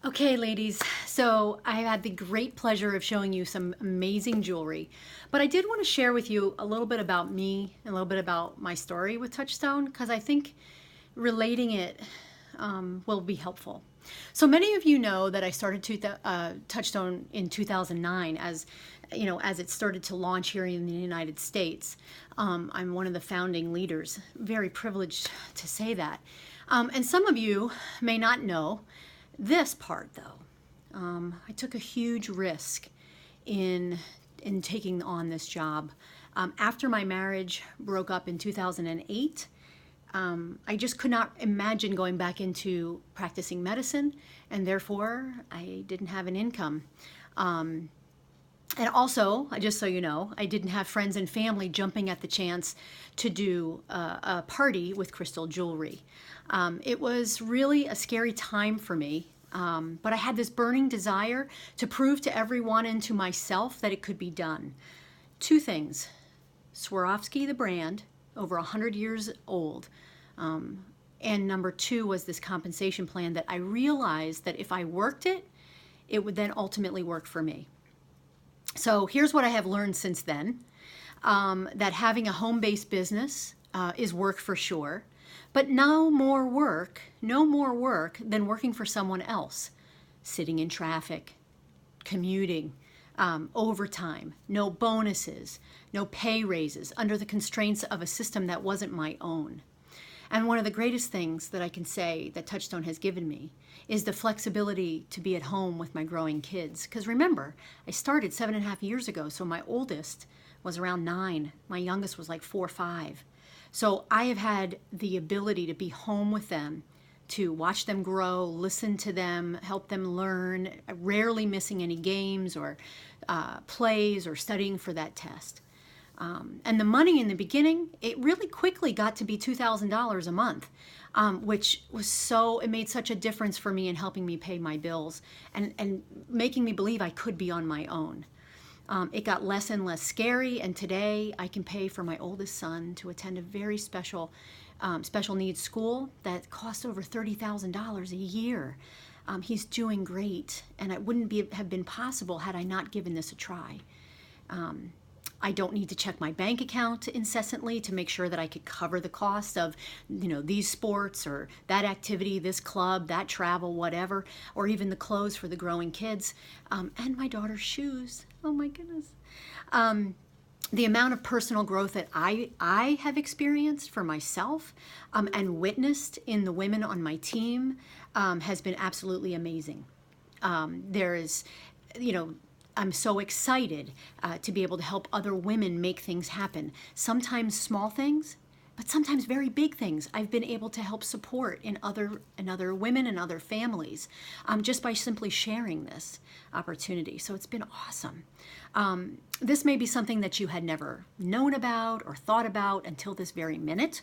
Okay, ladies, so I had the great pleasure of showing you some amazing jewelry, but I did want to share with you a little bit about me and a little bit about my story with Touchstone because I think relating it will be helpful. So many of you know that I started Touchstone in 2009 as it started to launch here in the United States. I'm one of the founding leaders, very privileged to say that. And some of you may not know this part though. I took a huge risk in taking on this job. After my marriage broke up in 2008, I just could not imagine going back into practicing medicine, and therefore I didn't have an income. And also, just so you know, I didn't have friends and family jumping at the chance to do a party with crystal jewelry. It was really a scary time for me, but I had this burning desire to prove to everyone and to myself that it could be done. Two things: Swarovski, the brand, over 100 years old, and number two was this compensation plan that I realized that if I worked it, it would then ultimately work for me. So here's what I have learned since then, that having a home-based business is work for sure, but no more work than working for someone else, sitting in traffic, commuting, overtime, no bonuses, no pay raises, under the constraints of a system that wasn't my own. And one of the greatest things that I can say that Touchstone has given me is the flexibility to be at home with my growing kids. Because remember, I started 7.5 years ago, so my oldest was around 9. My youngest was like 4 or 5. So I have had the ability to be home with them, to watch them grow, listen to them, help them learn, rarely missing any games or plays or studying for that test. And the money in the beginning, it really quickly got to be $2,000 a month, which was it made such a difference for me in helping me pay my bills and making me believe I could be on my own. It got less and less scary, and today I can pay for my oldest son to attend a very special needs school that costs over $30,000 a year. He's doing great, and it wouldn't have been possible had I not given this a try. I don't need to check my bank account incessantly to make sure that I could cover the cost of, these sports or that activity, this club, that travel, whatever, or even the clothes for the growing kids, and my daughter's shoes. Oh my goodness. The amount of personal growth that I have experienced for myself and witnessed in the women on my team has been absolutely amazing. There is, I'm so excited to be able to help other women make things happen. Sometimes small things, but sometimes very big things I've been able to help support in other women and other families, just by simply sharing this opportunity. So it's been awesome. This may be something that you had never known about or thought about until this very minute,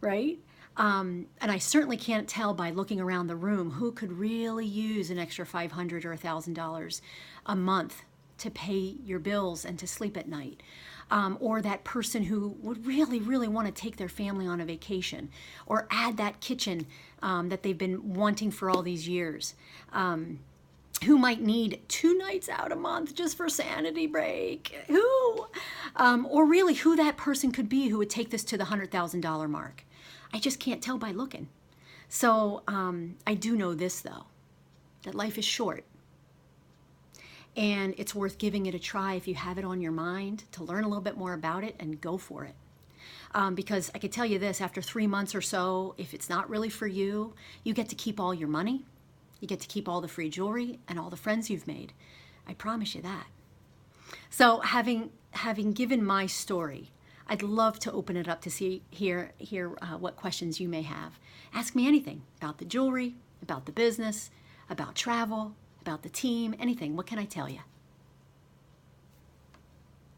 right? And I certainly can't tell by looking around the room who could really use an extra $500 or $1,000 a month to pay your bills and to sleep at night. Or that person who would really, really want to take their family on a vacation, or add that kitchen that they've been wanting for all these years. Who might need 2 nights out a month just for sanity break? Who? Or really who that person could be who would take this to the $100,000 mark. I just can't tell by looking. So I do know this though, that life is short. And it's worth giving it a try if you have it on your mind to learn a little bit more about it and go for it. Because I could tell you this, after 3 months or so, if it's not really for you, you get to keep all your money, you get to keep all the free jewelry and all the friends you've made. I promise you that. So having given my story, I'd love to open it up to hear what questions you may have. Ask me anything about the jewelry, about the business, about travel, about the team, anything. What can I tell you?